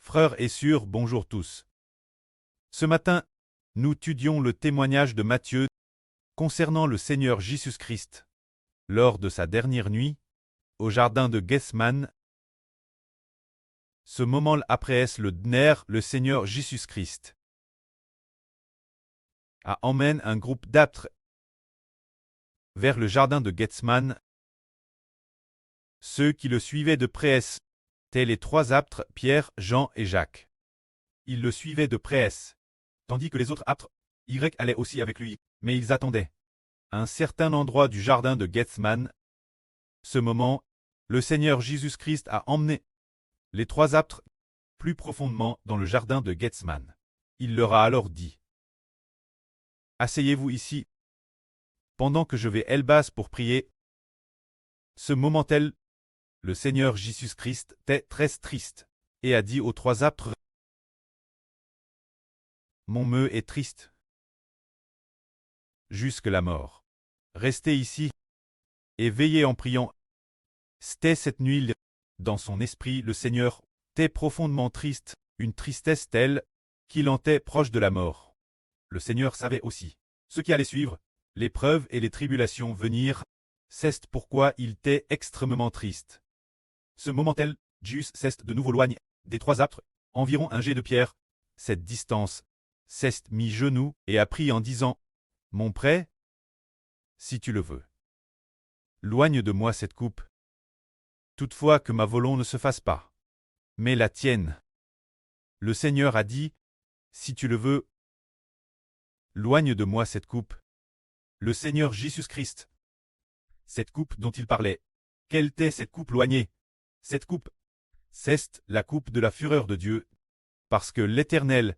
Frères et sœurs, bonjour tous. Ce matin, nous étudions le témoignage de Matthieu concernant le Seigneur Jésus-Christ lors de sa dernière nuit au jardin de Gethsemane. Ce moment après le dîner, le Seigneur Jésus-Christ emmène un groupe d'apôtres vers le jardin de Gethsemane. Ceux qui le suivaient de près étaient les trois apôtres, Pierre, Jean et Jacques. Ils le suivaient de près, tandis que les autres apôtres, allaient aussi avec lui, mais ils attendaient à un certain endroit du jardin de Gethsemane. Ce moment, le Seigneur Jésus-Christ a emmené les trois apôtres plus profondément dans le jardin de Gethsemane. Il leur a alors dit: « Asseyez-vous ici, pendant que je vais bas pour prier. » Ce moment le Seigneur Jésus-Christ était très triste, et a dit aux trois apôtres: « Mon meux est triste jusque la mort. Restez ici et veillez en priant. » C'était cette nuit, dans son esprit, le Seigneur était profondément triste, une tristesse telle qu'il en était proche de la mort. Le Seigneur savait aussi ce qui allait suivre, l'épreuve et les tribulations venir. C'est pourquoi il était extrêmement triste. Ce moment Jésus s'est de nouveau loin des trois apôtres, environ un jet de pierre. Cette distance, s'est mis genoux et a prié en disant: « Mon prêtre, si tu le veux, loigne de moi cette coupe. Toutefois que ma volonté ne se fasse pas, mais la tienne. » Le Seigneur a dit: « Si tu le veux, loigne de moi cette coupe. » Le Seigneur Jésus-Christ, cette coupe dont il parlait, quelle était cette coupe loignée? Cette coupe, c'est la coupe de la fureur de Dieu, parce que l'Éternel,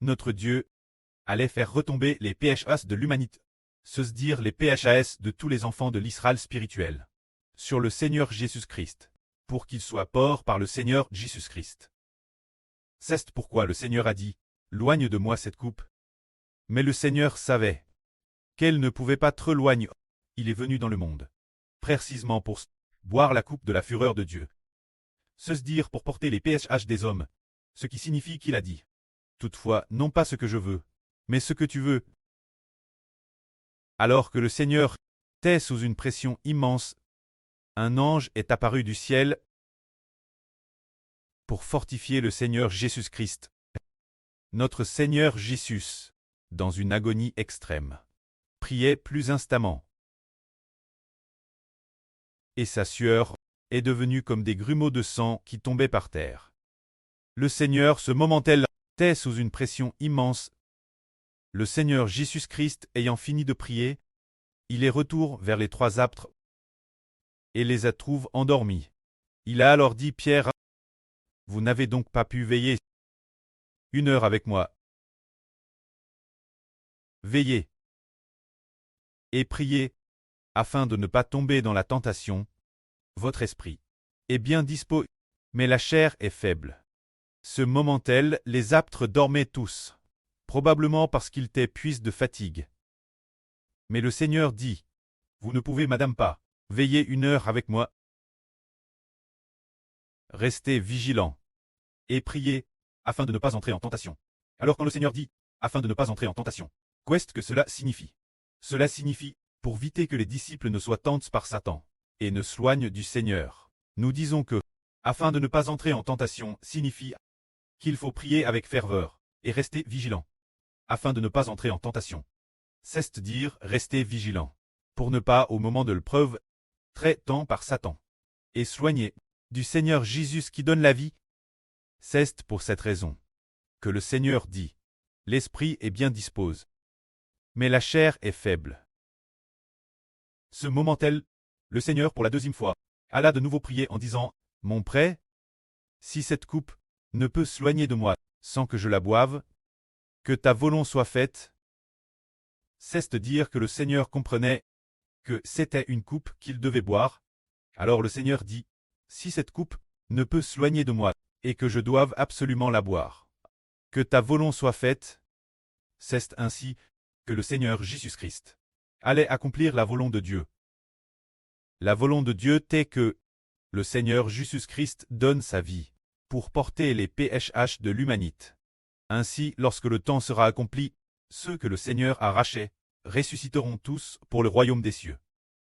notre Dieu, allait faire retomber les péchas de l'humanité, c'est-à-dire les péchas de tous les enfants de l'Israël spirituel, sur le Seigneur Jésus-Christ, pour qu'il soit port par le Seigneur Jésus-Christ. C'est pourquoi le Seigneur a dit: « Loigne de moi cette coupe. » Mais le Seigneur savait qu'elle ne pouvait pas trop loin. Il est venu dans le monde, précisément pour boire la coupe de la fureur de Dieu, c'est-à-dire pour porter les péchas des hommes, ce qui signifie qu'il a dit: « Toutefois, non pas ce que je veux, mais ce que tu veux. » Alors que le Seigneur était sous une pression immense, un ange est apparu du ciel pour fortifier le Seigneur Jésus-Christ. Notre Seigneur Jésus, dans une agonie extrême, priait plus instamment, et sa sueur est devenue comme des grumeaux de sang qui tombaient par terre. Le Seigneur, ce moment était sous une pression immense. Le Seigneur Jésus-Christ ayant fini de prier, il est retourné vers les trois apôtres et les a trouvés endormis. Il a alors dit: « Pierre, vous n'avez donc pas pu veiller 1 heure avec moi. Veillez et priez, afin de ne pas tomber dans la tentation. Votre esprit est bien disposé, mais la chair est faible. » Ce moment les apôtres dormaient tous, probablement parce qu'ils étaient épuisés de fatigue. Mais le Seigneur dit: « Vous ne pouvez, madame, pas veiller 1 heure avec moi. Restez vigilants et priez, afin de ne pas entrer en tentation. » Alors quand le Seigneur dit « afin de ne pas entrer en tentation », qu'est-ce que cela signifie? Cela signifie pour éviter que les disciples ne soient tentés par Satan et ne s'éloignent du Seigneur. Nous disons que afin de ne pas entrer en tentation signifie qu'il faut prier avec ferveur et rester vigilant, afin de ne pas entrer en tentation. C'est-à-dire rester vigilant, pour ne pas, au moment de l'épreuve, très tenté par Satan, et s'éloigner du Seigneur Jésus qui donne la vie. C'est pour cette raison que le Seigneur dit: « L'esprit est bien disposé, mais la chair est faible. » Ce moment le Seigneur, pour la deuxième fois, alla de nouveau prier en disant: « Mon prêtre, si cette coupe ne peut s'éloigner de moi sans que je la boive, que ta volonté soit faite. » C'est-à-dire que le Seigneur comprenait que c'était une coupe qu'il devait boire. Alors le Seigneur dit: « Si cette coupe ne peut s'éloigner de moi, et que je doive absolument la boire, que ta volonté soit faite. » C'est ainsi que le Seigneur Jésus-Christ allait accomplir la volonté de Dieu. La volonté de Dieu était que le Seigneur Jésus-Christ donne sa vie pour porter les PHH de l'humanité. Ainsi, lorsque le temps sera accompli, ceux que le Seigneur a rachés ressusciteront tous pour le royaume des cieux.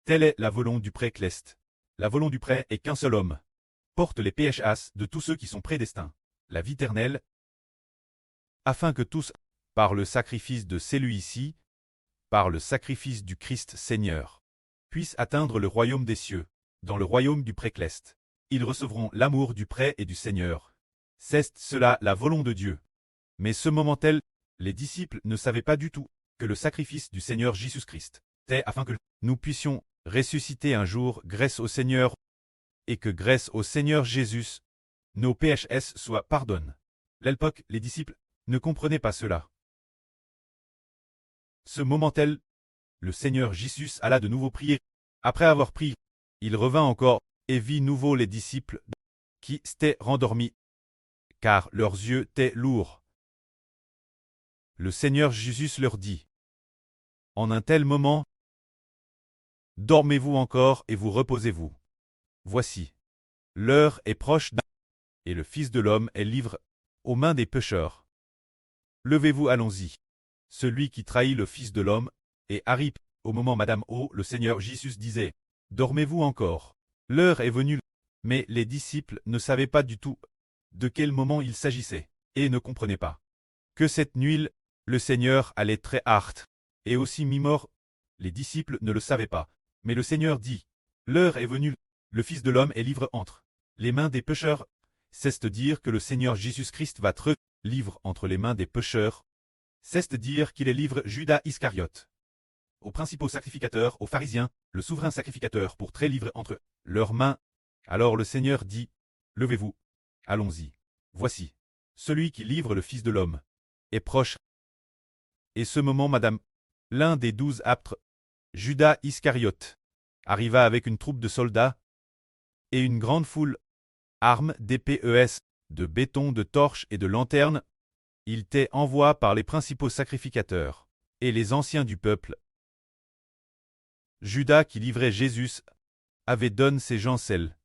Telle est la volonté du pré-cleste. La volonté du pré est qu'un seul homme porte les PHS de tous ceux qui sont prédestinés, la vie éternelle, afin que tous, par le sacrifice de celui-ci, par le sacrifice du Christ Seigneur, puissent atteindre le royaume des cieux, dans le royaume du pré-cleste. Ils recevront l'amour du pré et du Seigneur. C'est cela la volonté de Dieu. Mais ce moment-là, les disciples ne savaient pas du tout que le sacrifice du Seigneur Jésus-Christ était afin que nous puissions ressusciter un jour grâce au Seigneur et que grâce au Seigneur Jésus, nos PHS soient pardonnés. L'époque, les disciples ne comprenaient pas cela. Ce moment-là, le Seigneur Jésus alla de nouveau prier. Après avoir prié, il revint encore et vit nouveau les disciples qui s'étaient rendormis, car leurs yeux étaient lourds. Le Seigneur Jésus leur dit, en un tel moment, dormez-vous encore et vous reposez-vous. Voici, l'heure est proche et le Fils de l'homme est livré aux mains des pécheurs. Levez-vous, allons-y. Celui qui trahit le Fils de l'homme et arrive au moment Madame O, le Seigneur Jésus disait, dormez-vous encore. L'heure est venue, mais les disciples ne savaient pas du tout de quel moment il s'agissait, et ne comprenaient pas que cette nuit, le Seigneur allait très hâte, et aussi mi-mort. Les disciples ne le savaient pas, mais le Seigneur dit, l'heure est venue, le Fils de l'homme est livré entre les mains des pécheurs. C'est-à-dire que le Seigneur Jésus-Christ va être livré entre les mains des pécheurs. C'est-à-dire qu'il est livré Judas Iscariote aux principaux sacrificateurs, aux pharisiens, le souverain sacrificateur pour très livrer entre leurs mains. Alors le Seigneur dit, levez-vous, allons-y. Voici, celui qui livre le Fils de l'homme est proche. Et ce moment, Madame, l'un des 12 apôtres, Judas Iscariote, arriva avec une troupe de soldats et une grande foule, armes d'épées, de béton, de torches et de lanternes. Il était envoyé par les principaux sacrificateurs et les anciens du peuple. Judas qui livrait Jésus avait donné ses genciels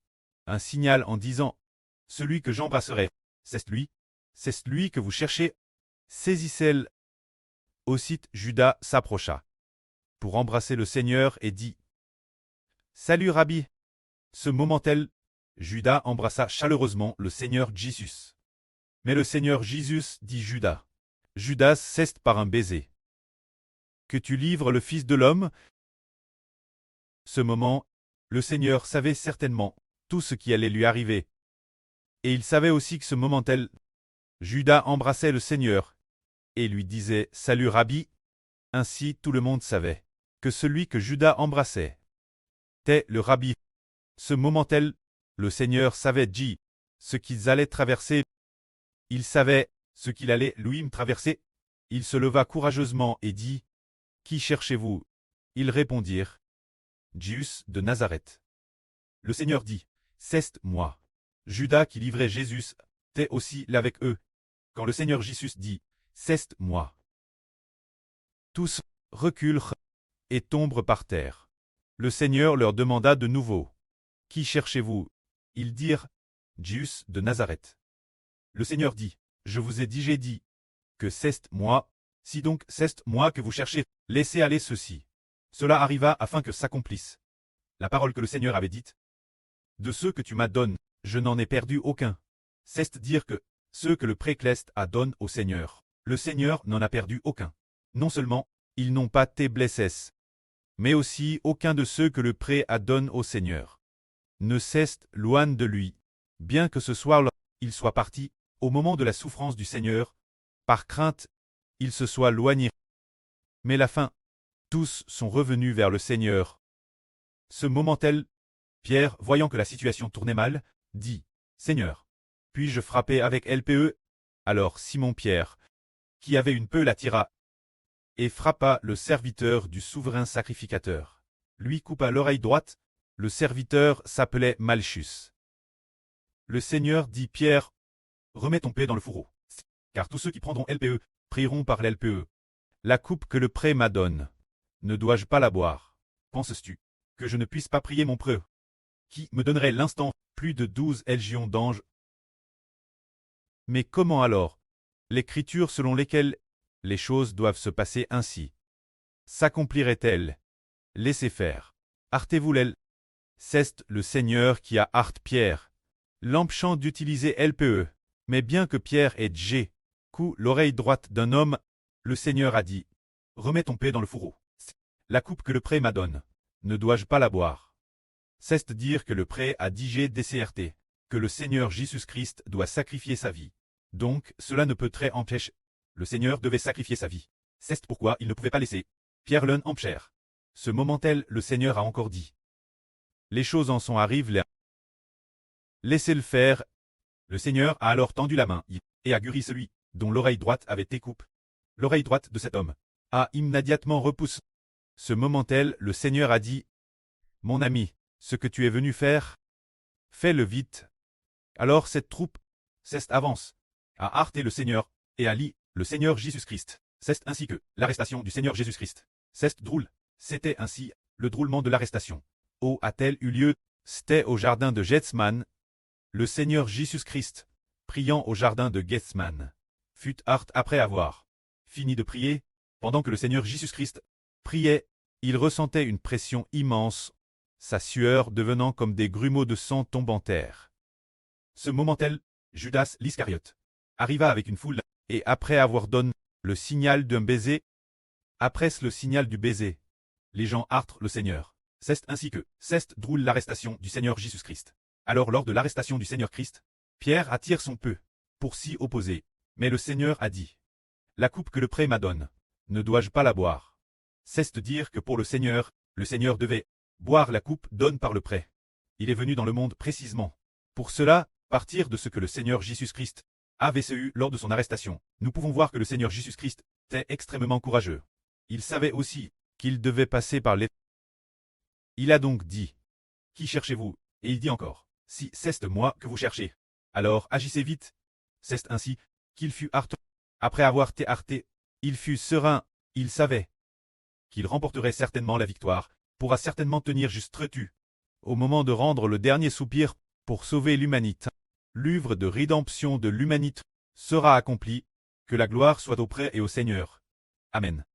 un signal en disant, celui que j'embrasserai, c'est lui que vous cherchez. Saisissez-le. Aussitôt Judas s'approcha pour embrasser le Seigneur et dit, salut Rabbi. Ce moment-là, Judas embrassa chaleureusement le Seigneur Jésus. Mais le Seigneur Jésus dit Judas, Judas, c'est par un baiser que tu livres le Fils de l'homme. Ce moment, le Seigneur savait certainement tout ce qui allait lui arriver. Et il savait aussi que ce moment-là, Judas embrassait le Seigneur et lui disait « Salut Rabbi ». Ainsi tout le monde savait que celui que Judas embrassait était le Rabbi. Ce moment-là, le Seigneur savait ce qu'ils allaient traverser. Il savait ce qu'il allait lui traverser. Il se leva courageusement et dit « Qui cherchez-vous » Ils répondirent « Jésus de Nazareth ». Le Seigneur dit « C'est moi ». Judas qui livrait Jésus était aussi là avec eux. Quand le Seigneur Jésus dit « C'est moi », tous reculent et tombent par terre. Le Seigneur leur demanda de nouveau « Qui cherchez-vous » Ils dirent « Jésus de Nazareth ». Le Seigneur dit « Je vous ai dit que c'est moi, si donc c'est moi que vous cherchez, laissez aller ceci. » Cela arriva afin que s'accomplisse la parole que le Seigneur avait dite. De ceux que tu m'as donné, je n'en ai perdu aucun. C'est-à-dire que ceux que le pré-cleste a donné au Seigneur, le Seigneur n'en a perdu aucun. Non seulement, ils n'ont pas été blessés, mais aussi aucun de ceux que le pré a donné au Seigneur ne cesse loin de lui, bien que ce soir il soit parti, au moment de la souffrance du Seigneur, par crainte, il se soit éloigné. Mais la fin, tous sont revenus vers le Seigneur. Ce moment-là, Pierre, voyant que la situation tournait mal, dit « Seigneur, puis-je frapper avec l'épée » Alors Simon-Pierre, qui avait une peule, la tira et frappa le serviteur du souverain sacrificateur. Lui coupa l'oreille droite. Le serviteur s'appelait Malchus. Le Seigneur dit Pierre, remets ton paix dans le fourreau, car tous ceux qui prendront l'épée prieront par l'épée. La coupe que le pré m'a donne, ne dois-je pas la boire? Penses-tu que je ne puisse pas prier mon pré, qui me donnerait l'instant plus de 12 légions d'anges? Mais comment alors l'écriture selon lesquelles les choses doivent se passer ainsi s'accomplirait-elle? Laissez faire. Artez-vous-l'elle. C'est le Seigneur qui a art Pierre. L'empêchant d'utiliser LPE. Mais bien que Pierre ait G, coup l'oreille droite d'un homme, le Seigneur a dit « Remets ton paix dans le fourreau. La coupe que le pré m'adonne, ne dois-je pas la boire ?» C'est dire que le pré a dit GDCRT, que le Seigneur Jésus-Christ doit sacrifier sa vie. Donc, cela ne peut très empêcher. Le Seigneur devait sacrifier sa vie. C'est pourquoi il ne pouvait pas laisser Pierre l'un empêcher. Ce moment-tel, le Seigneur a encore dit. Les choses en sont arrivées là. Laissez-le faire. Le Seigneur a alors tendu la main et a guéri celui dont l'oreille droite avait été coupée. L'oreille droite de cet homme a immédiatement repoussé. Ce moment-tel, le Seigneur a dit « Mon ami, ce que tu es venu faire, fais-le vite. » Alors cette troupe, avance, a heurté le Seigneur, et a lit le Seigneur Jésus-Christ. C'est ainsi que l'arrestation du Seigneur Jésus-Christ. C'est drôle. C'était ainsi le drôlement de l'arrestation. Où a-t-elle eu lieu? C'était au jardin de Gethsemane. Le Seigneur Jésus-Christ, priant au jardin de Gethsemane, fut hart après avoir fini de prier. Pendant que le Seigneur Jésus-Christ priait, il ressentait une pression immense, sa sueur devenant comme des grumeaux de sang tombant en terre. Ce moment-tel, Judas l'Iscariote arriva avec une foule, et après avoir donné le signal d'un baiser, après le signal du baiser, les gens hartrent le Seigneur. C'est ainsi que drôle l'arrestation du Seigneur Jésus-Christ. Alors lors de l'arrestation du Seigneur Christ, Pierre attire son peu pour s'y opposer. Mais le Seigneur a dit « La coupe que le pré m'adonne, ne dois-je pas la boire ?» C'est dire que pour le Seigneur devait boire la coupe donne par le pré. Il est venu dans le monde précisément. Pour cela, partir de ce que le Seigneur Jésus-Christ avait eu lors de son arrestation, nous pouvons voir que le Seigneur Jésus-Christ était extrêmement courageux. Il savait aussi qu'il devait passer par les... Il a donc dit « Qui cherchez-vous » Et il dit encore « Si c'est moi que vous cherchez, alors agissez vite. » C'est ainsi qu'il fut harté. Après avoir été harté, il fut serein, il savait qu'il remporterait certainement la victoire, pourra certainement tenir juste tu. Au moment de rendre le dernier soupir pour sauver l'humanité, l'œuvre de rédemption de l'humanité sera accomplie, que la gloire soit auprès et au Seigneur. Amen.